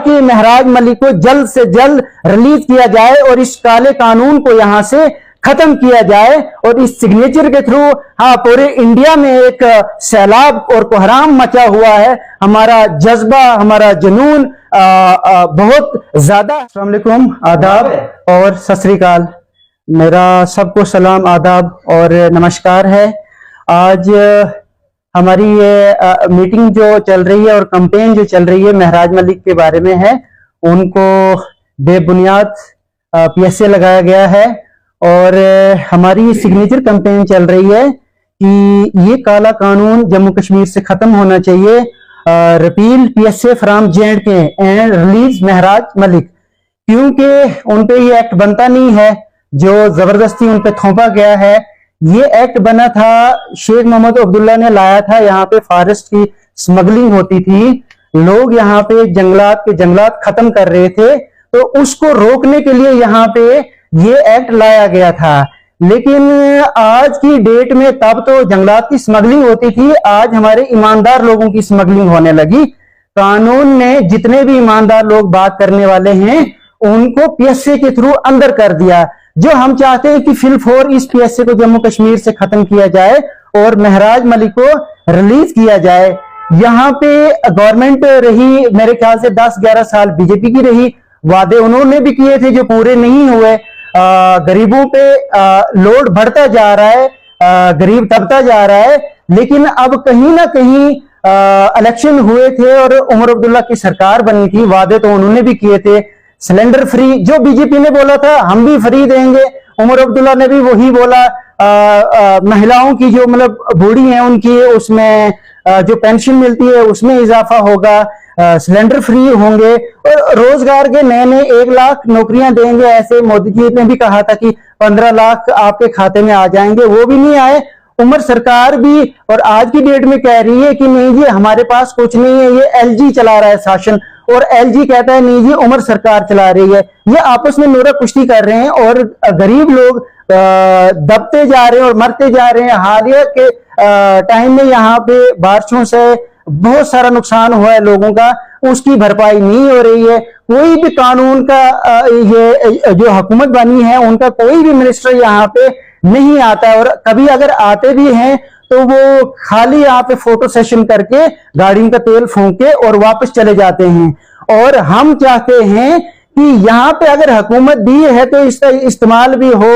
ताकि महराज मलिक को जल्द से जल्द रिलीज किया जाए और इस काले कानून को यहां से खत्म किया जाए। और इस सिग्नेचर के थ्रू पूरे इंडिया में एक सैलाब और कोहराम मचा हुआ है। हमारा जज्बा, हमारा जुनून बहुत ज्यादा। अस्सलाम वालेकुम, आदाब और सत श्री अकाल। मेरा सबको सलाम, आदाब और नमस्कार है। आज हमारी ये मीटिंग जो चल रही है और कैंपेन जो चल रही है महराज मलिक के बारे में है। उनको बेबुनियाद PSA लगाया गया है और हमारी सिग्नेचर कैंपेन चल रही है कि ये काला कानून जम्मू कश्मीर से खत्म होना चाहिए। Repeal PSA from J&K and release Mehraj Malik, क्योंकि उन पे ये एक्ट बनता नहीं है जो जबरदस्ती उन पे थोपा गया है। ये एक्ट बना था, शेख मोहम्मद अब्दुल्ला ने लाया था। यहाँ पे फॉरेस्ट की स्मगलिंग होती थी, लोग यहाँ पे जंगलात के जंगलात खत्म कर रहे थे, तो उसको रोकने के लिए यहाँ पे ये एक्ट लाया गया था। लेकिन आज की डेट में तब तो जंगलात की स्मगलिंग होती थी, आज हमारे ईमानदार लोगों की स्मगलिंग होने लगी। कानून ने जितने भी ईमानदार लोग बात करने वाले हैं उनको PSA के थ्रू अंदर कर दिया। जो हम चाहते हैं कि फिलफोर इस PSA को जम्मू कश्मीर से खत्म किया जाए और महराज मलिक को रिलीज किया जाए। यहाँ पे गवर्नमेंट रही मेरे ख्याल से 10-11 साल बीजेपी की रही, वादे उन्होंने भी किए थे जो पूरे नहीं हुए। गरीबों पे लोड बढ़ता जा रहा है, गरीब दबता जा रहा है। लेकिन अब कहीं ना कहीं इलेक्शन हुए थे और उमर अब्दुल्ला की सरकार बनी थी, वादे तो उन्होंने भी किए थे। सिलेंडर फ्री जो बीजेपी ने बोला था हम भी फ्री देंगे, उमर अब्दुल्ला ने भी वही बोला। महिलाओं की जो मतलब बूढ़ी हैं उनकी उसमें जो पेंशन मिलती है उसमें इजाफा होगा, सिलेंडर फ्री होंगे और रोजगार के नए नए 1 लाख नौकरियां देंगे। ऐसे मोदी जी ने भी कहा था कि 15 लाख आपके खाते में आ जाएंगे, वो भी नहीं आए। उमर सरकार भी और आज की डेट में कह रही है कि नहीं जी हमारे पास कुछ नहीं है, ये LG चला रहा है शासन, और LG कहता है नहीं जी उमर सरकार चला रही है। ये आपस में नोरा कुश्ती कर रहे हैं और गरीब लोग दबते जा रहे हैं और मरते जा रहे हैं। हालिया के टाइम में यहाँ पे बारिशों से बहुत सारा नुकसान हुआ है लोगों का, उसकी भरपाई नहीं हो रही है। कोई भी कानून का ये जो हुकूमत बनी है उनका कोई भी मिनिस्टर यहाँ पे नहीं आता है, और कभी अगर आते भी हैं तो वो खाली यहाँ पे फोटो सेशन करके गाड़ी का तेल फूंक के और वापस चले जाते हैं। और हम चाहते हैं कि यहाँ पे अगर हुकूमत भी है तो इसका इस्तेमाल भी हो,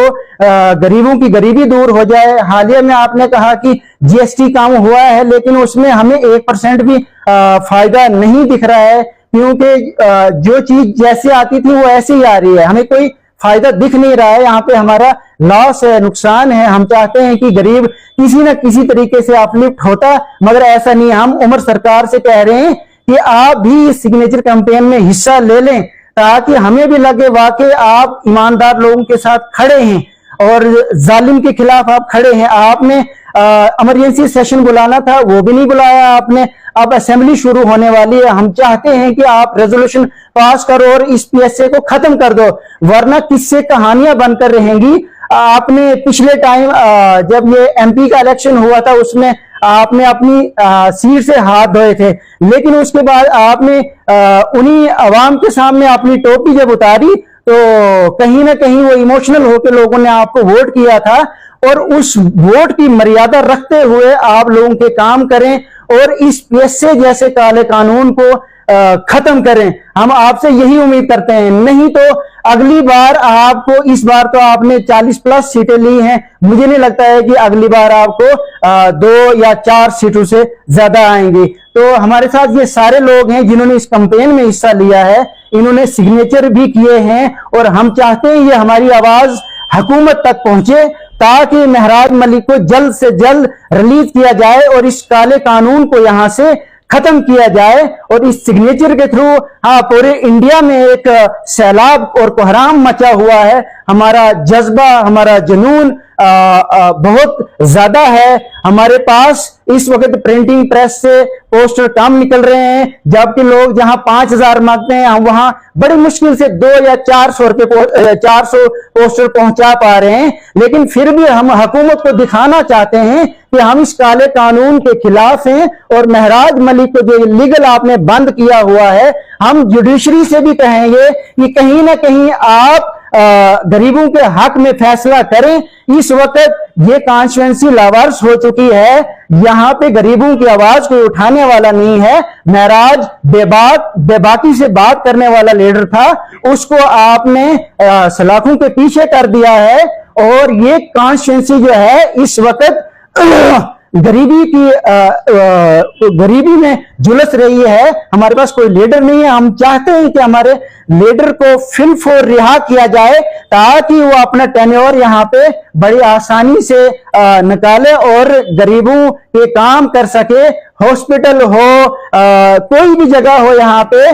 गरीबों की गरीबी दूर हो जाए। हालिया में आपने कहा कि GST कम हुआ है, लेकिन उसमें हमें 1% भी फायदा नहीं दिख रहा है, क्योंकि जो चीज जैसे आती थी वो ऐसे ही आ रही है, हमें कोई फायदा दिख नहीं रहा है। यहाँ पे हमारा लॉस है, नुकसान है। हम चाहते हैं कि गरीब किसी न किसी तरीके से अपलिफ्ट होता, मगर ऐसा नहीं। हम उमर सरकार से कह रहे हैं कि आप भी इस सिग्नेचर कैंपेन में हिस्सा ले लें, ताकि हमें भी लगे वाकई आप ईमानदार लोगों के साथ खड़े हैं और जालिम के खिलाफ आप खड़े हैं। आपने इमरजेंसी सेशन बुलाना था, वो भी नहीं बुलाया आपने। अब असेंबली शुरू होने वाली है, हम चाहते हैं कि आप रेजोल्यूशन पास करो और इस PSA को खत्म कर दो, वरना किससे कहानियां बनकर रहेंगी। आपने पिछले टाइम जब ये MP का इलेक्शन हुआ था उसमें आपने अपनी सीट से हाथ धोए थे, लेकिन उसके बाद आपने उन्हीं अवाम के सामने अपनी टोपी जब उतारी तो कहीं ना कहीं वो इमोशनल होकर लोगों ने आपको वोट किया था, और उस वोट की मर्यादा रखते हुए आप लोगों के काम करें और इस PSA जैसे काले कानून को खत्म करें। हम आपसे यही उम्मीद करते हैं, नहीं तो अगली बार आपको, इस बार तो आपने 40+ सीटें ली हैं, मुझे नहीं लगता है कि अगली बार आपको 2 या 4 सीटों से ज्यादा आएंगी। तो हमारे साथ ये सारे लोग हैं जिन्होंने इस कैंपेन में हिस्सा लिया है, इन्होंने सिग्नेचर भी किए हैं, और हम चाहते हैं ये हमारी आवाज हुकूमत तक पहुंचे ताकि महराज मलिक को जल्द से जल्द रिलीज किया जाए और इस काले कानून को यहां से खत्म किया जाए। और इस सिग्नेचर के थ्रू पूरे इंडिया में एक सैलाब और कोहराम मचा हुआ है। हमारा जज्बा, हमारा जुनून बहुत ज्यादा है। हमारे पास इस वक्त प्रिंटिंग प्रेस से पोस्टर कम निकल रहे हैं, जबकि लोग जहां 5,000 मांगते हैं हम वहां बड़ी मुश्किल से 2 या 400 पोस्टर पहुंचा पा रहे हैं। लेकिन फिर भी हम हुकूमत को दिखाना चाहते हैं कि हम इस काले कानून के खिलाफ हैं, और महराज मलिक को जो लीगल आपने बंद किया हुआ है, हम जुडिशरी से भी कहेंगे कि कहीं ना कहीं आप गरीबों के हक में फैसला करें। इस वक्त ये कॉन्स्टिट्यूएंसी लावारिस हो चुकी है, यहां पे गरीबों की आवाज कोई उठाने वाला नहीं है। महराज बेबाकी से बात करने वाला लीडर था, उसको आपने सलाखों के पीछे कर दिया है, और ये कॉन्स्टिट्यूएंसी जो है इस वक्त गरीबी में झुलस रही है। हमारे पास कोई लीडर नहीं है। हम चाहते हैं कि हमारे लीडर को फिलफोर रिहा किया जाए, ताकि वो अपना टेन्योर यहाँ पे बड़ी आसानी से निकाले और गरीबों के काम कर सके। हॉस्पिटल हो, कोई भी जगह हो, यहाँ पे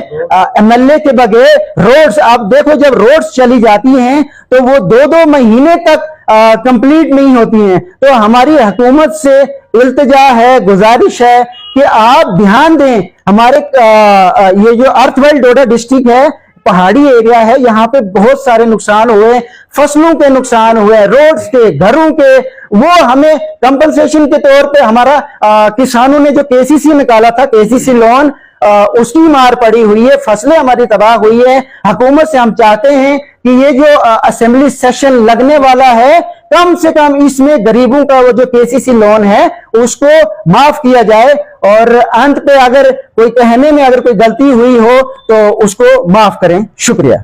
एमएलए के बगैर रोड्स, आप देखो जब रोड्स चली जाती हैं तो वो 2-2 महीने तक कंप्लीट नहीं होती हैं। तो हमारी हुकूमत से इल्तिजा है, गुजारिश है कि आप ध्यान दें। हमारे ये जो अर्थवेल डोडा डिस्ट्रिक्ट है, पहाड़ी एरिया है, यहाँ पे बहुत सारे नुकसान हुए, फसलों के नुकसान हुए, रोड्स के, घरों के, वो हमें कंपनसेशन के तौर पे हमारा किसानों ने जो केसीसी निकाला था, केसीसी लोन, उसकी मार पड़ी हुई है, फसलें हमारी तबाह हुई है। हुकूमत से हम चाहते हैं कि ये जो असेंबली सेशन लगने वाला है, कम से कम इसमें गरीबों का वो जो केसीसी लोन है उसको माफ किया जाए, और अंत पे अगर कोई कहने में अगर कोई गलती हुई हो तो उसको माफ करें। शुक्रिया।